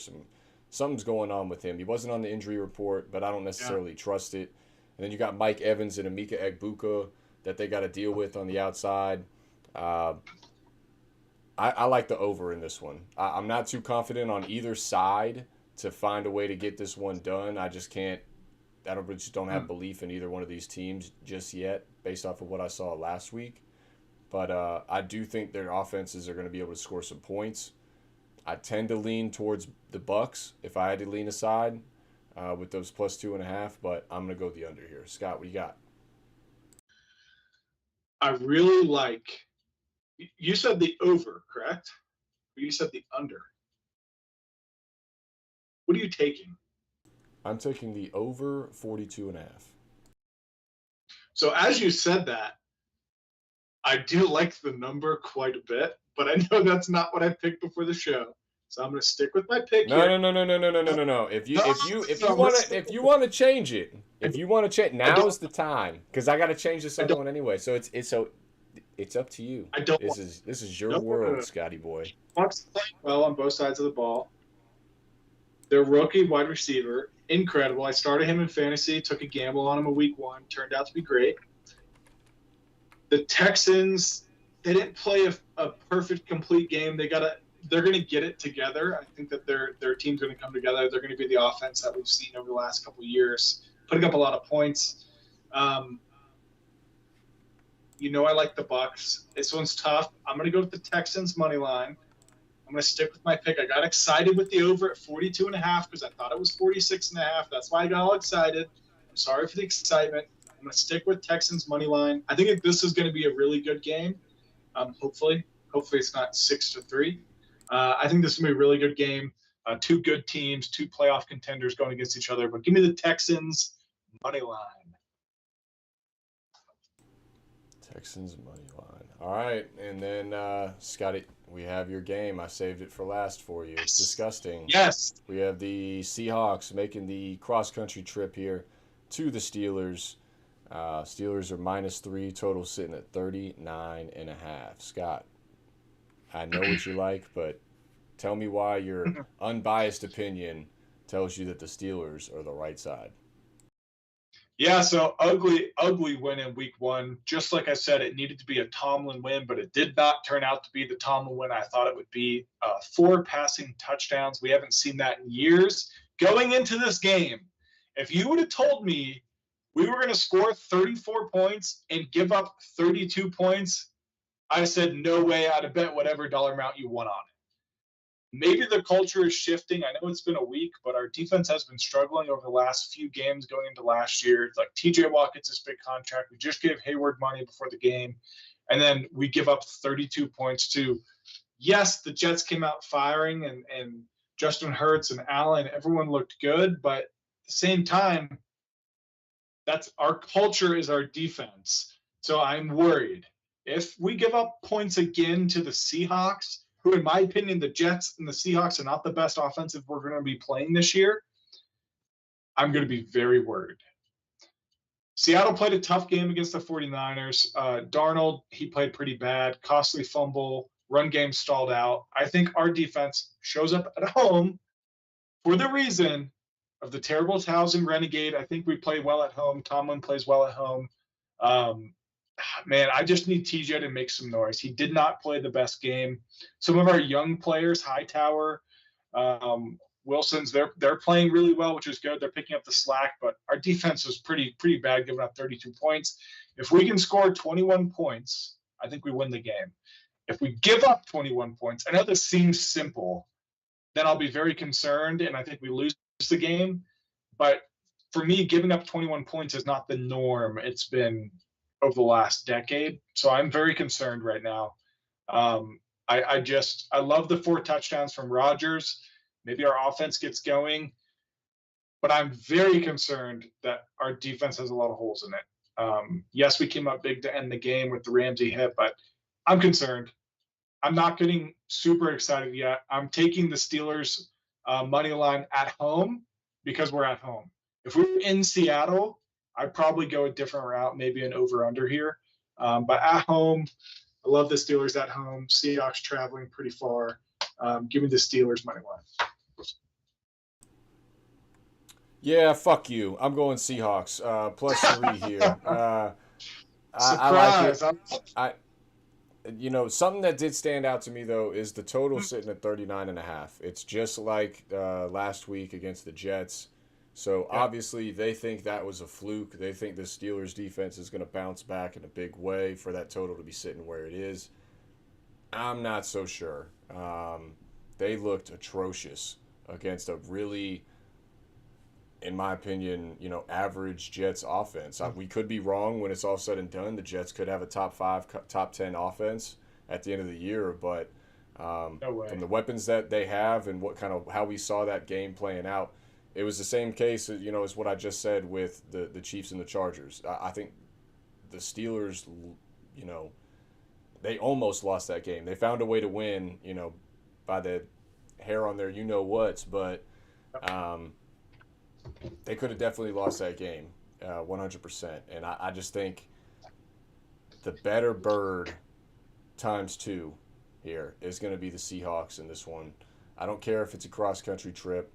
something's going on with him. He wasn't on the injury report, but I don't necessarily trust it. And then you got Mike Evans and Emeka Egbuka that they got to deal with on the outside. I like the over in this one. I'm not too confident on either side to find a way to get this one done. I just can't. I just don't have belief in either one of these teams just yet, based off of what I saw last week. But I do think their offenses are going to be able to score some points. I tend to lean towards the Bucs if I had to lean aside with those plus 2.5. But I'm going to go the under here. Scott, what do you got? I really like. You said the over, correct? Or you said the under. What are you taking? I'm taking the over 42.5. So as you said that, I do like the number quite a bit, but I know that's not what I picked before the show. So I'm going to stick with my pick here. No. If you want to change it, now's the time, because I got to change this other one anyway. So it's up to you. This is your world, Scotty boy. Bucs playing well on both sides of the ball. Their rookie wide receiver, incredible. I started him in fantasy, took a gamble on him in week 1, turned out to be great. The Texans, they didn't play a perfect, complete game. They're going to get it together. I think that their team's going to come together. They're going to be the offense that we've seen over the last couple of years, putting up a lot of points. I like the Bucs. This one's tough. I'm going to go with the Texans money line. I'm going to stick with my pick. I got excited with the over at 42.5 because I thought it was 46.5. That's why I got all excited. I'm sorry for the excitement. I'm going to stick with Texans money line. I think this is going to be a really good game. Hopefully it's not 6-3. I think this is going to be a really good game. Two good teams, two playoff contenders going against each other. But give me the Texans money line. Texans money line. All right, and then Scotty, we have your game. I saved it for last for you. It's disgusting. Yes. We have the Seahawks making the cross-country trip here to the Steelers. Steelers are -3, total sitting at 39.5. Scott, I know what you like, but tell me why your unbiased opinion tells you that the Steelers are the right side. Yeah, so ugly win in week 1. Just like I said, it needed to be a Tomlin win, but it did not turn out to be the Tomlin win I thought it would be. 4 passing touchdowns. We haven't seen that in years. Going into this game, if you would have told me we were going to score 34 points and give up 32 points, I said, no way, I'd have bet whatever dollar amount you want on it. Maybe the culture is shifting. I know it's been a week, but our defense has been struggling over the last few games going into last year. It's like TJ Watt gets this big contract. We just gave Hayward money before the game, and then we give up 32 points to, yes, the Jets came out firing, and Justin Hurts and Allen, everyone looked good, but at the same time, that's our culture is our defense. So I'm worried. If we give up points again to the Seahawks, who, in my opinion, the Jets and the Seahawks are not the best offensive we're going to be playing this year, I'm going to be very worried. Seattle played a tough game against the 49ers. Darnold, he played pretty bad. Costly fumble. Run game stalled out. I think our defense shows up at home for the reason of the terrible Townsend Renegade. I think we play well at home. Tomlin plays well at home. man, I just need TJ to make some noise. He did not play the best game. Some of our young players, Hightower, Wilson's, they're playing really well, which is good. They're picking up the slack, but our defense was pretty bad, giving up 32 points. If we can score 21 points, I think we win the game. If we give up 21 points, I know this seems simple, then I'll be very concerned, and I think we lose the game. But for me, giving up 21 points is not the norm. It's been over the last decade. So I'm very concerned right now. I love the 4 touchdowns from Rodgers. Maybe our offense gets going, but I'm very concerned that our defense has a lot of holes in it. Yes, we came up big to end the game with the Ramsey hit, but I'm concerned. I'm not getting super excited yet. I'm taking the Steelers money line at home because we're at home. If we were in Seattle, I'd probably go a different route, maybe an over-under here. But at home, I love the Steelers at home. Seahawks traveling pretty far. Give me the Steelers money line. Yeah, fuck you. I'm going Seahawks. +3 here. Surprise! I like it. Something that did stand out to me, though, is the total sitting at 39.5. It's just like last week against the Jets. So, obviously, they think that was a fluke. They think the Steelers' defense is going to bounce back in a big way for that total to be sitting where it is. I'm not so sure. They looked atrocious against a really, in my opinion, average Jets offense. We could be wrong when it's all said and done. The Jets could have a top 5, top 10 offense at the end of the year, but from the weapons that they have and how we saw that game playing out, it was the same case, as what I just said with the Chiefs and the Chargers. I think the Steelers, they almost lost that game. They found a way to win, by the hair on their you-know-whats, but they could have definitely lost that game 100%. And I just think the better bird × 2 here is going to be the Seahawks in this one. I don't care if it's a cross-country trip.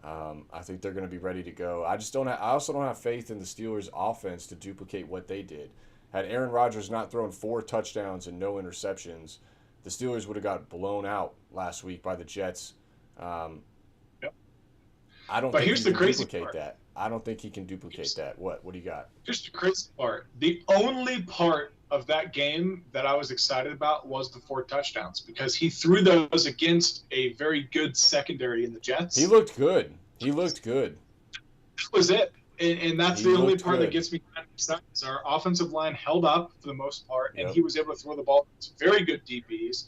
I think they're going to be ready to go. I also don't have faith in the Steelers' offense to duplicate what they did. Had Aaron Rodgers not thrown 4 touchdowns and no interceptions, the Steelers would have got blown out last week by the Jets. I don't think he can duplicate that. I don't think he can duplicate that. What do you got? Here's the crazy part. The only part of that game that I was excited about was the 4 touchdowns because he threw those against a very good secondary in the Jets. He looked good. That was it. And that's the only part that gets me kind of excited. Our offensive line held up for the most part, and he was able to throw the ball to very good DBs.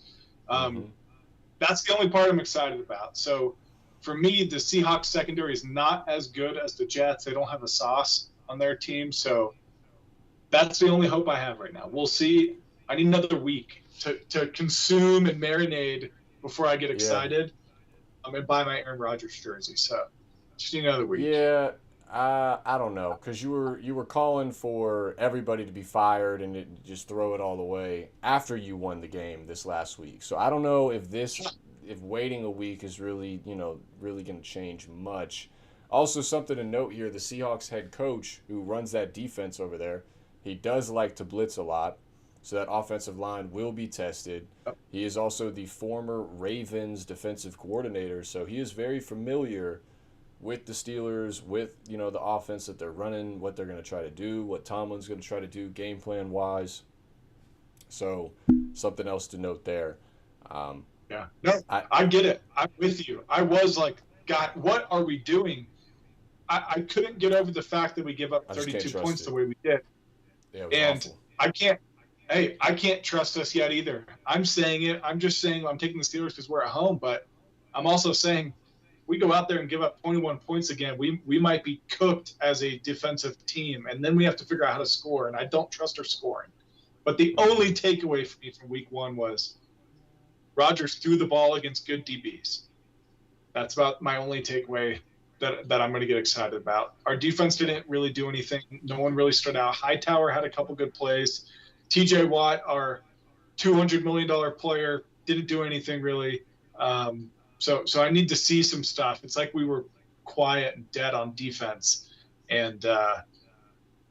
That's the only part I'm excited about. So for me, the Seahawks secondary is not as good as the Jets. They don't have a sauce on their team. So that's the only hope I have right now. We'll see. I need another week to consume and marinate before I get excited. I'm going to buy my Aaron Rodgers jersey. So just need another week. Yeah. I don't know, because you were calling for everybody to be fired and just throw it all away after you won the game this last week. So I don't know if waiting a week is really going to change much. Also, something to note here: the Seahawks head coach, who runs that defense over there, he does like to blitz a lot, so that offensive line will be tested. He is also the former Ravens defensive coordinator, so he is very familiar with the Steelers, with the offense that they're running, what they're going to try to do, what Tomlin's going to try to do game plan wise. So something else to note there. I get it. I'm with you. I was like, God, what are we doing? I couldn't get over the fact that we give up 32 points the way we did. Yeah, it was awful. I can't trust us yet either. I'm saying it. I'm just saying I'm taking the Steelers because we're at home, but I'm also saying we go out there and give up 21 points again, we might be cooked as a defensive team, and then we have to figure out how to score, and I don't trust our scoring. But the only takeaway for me from week 1 was Rodgers threw the ball against good DBs. That's about my only takeaway that I'm going to get excited about. Our defense didn't really do anything. No one really stood out. Hightower had a couple good plays. TJ Watt, our $200 million player, didn't do anything really. So I need to see some stuff. It's like we were quiet and dead on defense. And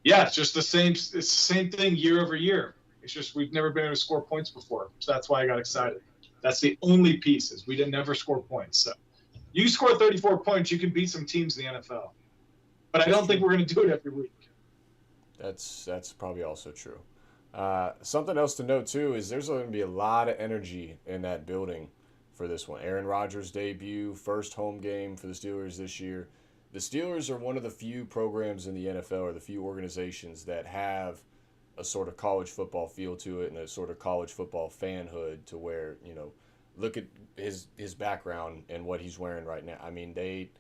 Yeah, it's just the same. It's the same thing year over year. It's just we've never been able to score points before, so that's why I got excited. That's the only piece is we didn't never score points. So you score 34 points, you can beat some teams in the NFL. But I That's don't true. think we're going to do it every week. That's probably also true. Something else to note too is there's going to be a lot of energy in that building for this one. Aaron Rodgers' debut, first home game for the Steelers this year. The Steelers are one of the few programs in the NFL or the few organizations that have a sort of college football feel to it and a sort of college football fanhood to where, look at his background and what he's wearing right now. I mean, they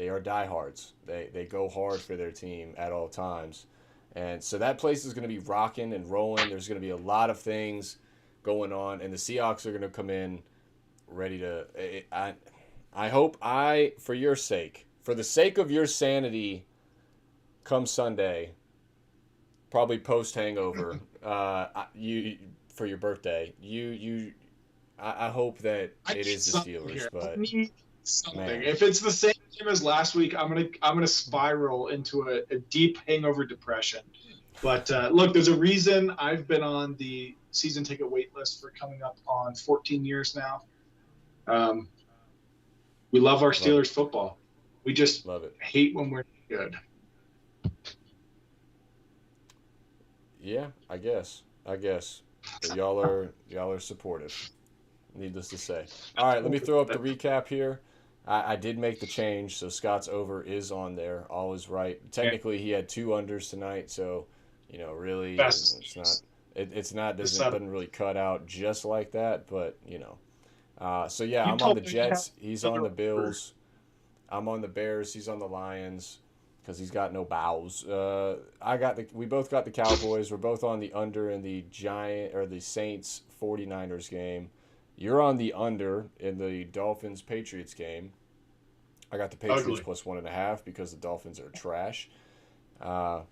are diehards. They go hard for their team at all times. And so that place is going to be rocking and rolling. There's going to be a lot of things going on, and the Seahawks are going to come in ready to. I hope for your sake, for the sake of your sanity, come Sunday, probably post hangover, you for your birthday, I hope that I it need is the something Steelers, here. I but need something. man, If it's the same game as last week, I'm gonna spiral into a deep hangover depression. But look, there's a reason I've been on the season ticket wait list for coming up on 14 years now. Um, we love our love it, Steelers football. We just love it. hate when we're good. Yeah, I guess. But y'all are supportive. Needless to say. All right, let me throw up the recap here. I did make the change, so Scott's over is on there. All is right. Technically, he had two unders tonight, so really, Best. it's not. It's not The doesn't really cut out just like that, but. So yeah, You I'm on the told me you have Jets. He's on the Bills. I'm on the Bears. He's on the Lions because he's got no bows. We both got the Cowboys. We're both on the under in the Saints 49ers game. You're on the under in the Dolphins Patriots game. I got the Patriots ugly. plus 1.5 because the Dolphins are trash. Uh,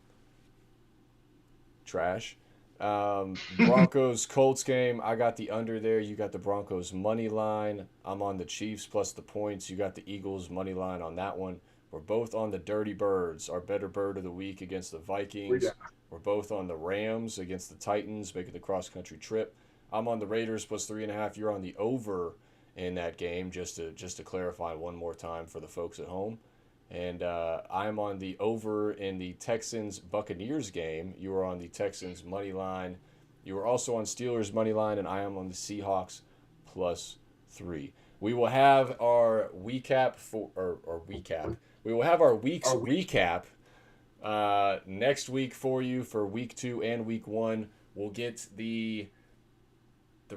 trash. Broncos Colts game. I got the under there. You got the Broncos money line. I'm on the Chiefs plus the points. You got the Eagles money line on that one. We're both on the Dirty Birds, our better bird of the week against the Vikings. We're both on the Rams against the Titans, making the cross country trip. I'm on the Raiders plus 3.5. You're on the over in that game, just to clarify one more time for the folks at home. And I'm on the over in the Texans Buccaneers game. You were on the Texans money line. You were also on Steelers money line, and I am on the Seahawks plus 3. We will have our recap We will have our week's recap next week for you for week 2 and week 1. We'll get the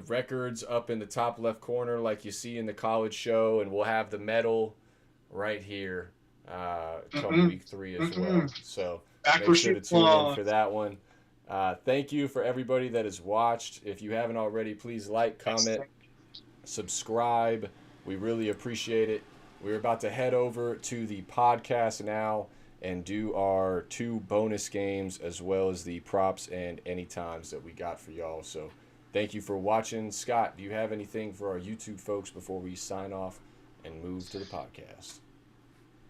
records up in the top left corner like you see in the college show, and we'll have the medal right here come week 3 as well. So make sure to tune in for that one. Thank you for everybody that has watched. If you haven't already, please like, comment, subscribe. We really appreciate it. We're about to head over to the podcast now and do our 2 bonus games as well as the props and any times that we got for y'all. So thank you for watching. Scott, do you have anything for our YouTube folks before we sign off and move to the podcast?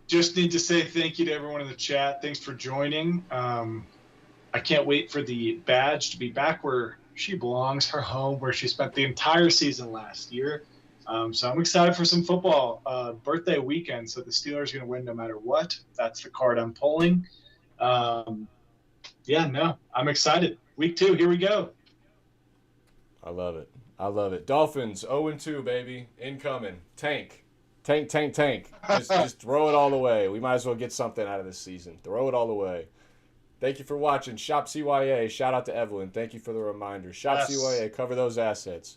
Just need to say thank you to everyone in the chat. Thanks for joining. I can't wait for the badge to be back where she belongs, her home, where she spent the entire season last year. So I'm excited for some football. Birthday weekend, so the Steelers are going to win no matter what. That's the card I'm pulling. I'm excited. Week 2, here we go. I love it. Dolphins 0-2, baby. Incoming. Tank. Just throw it all away. We might as well get something out of this season. Throw it all away. Thank you for watching. Shop CYA. Shout out to Evelyn. Thank you for the reminder. Shop CYA. Cover those assets.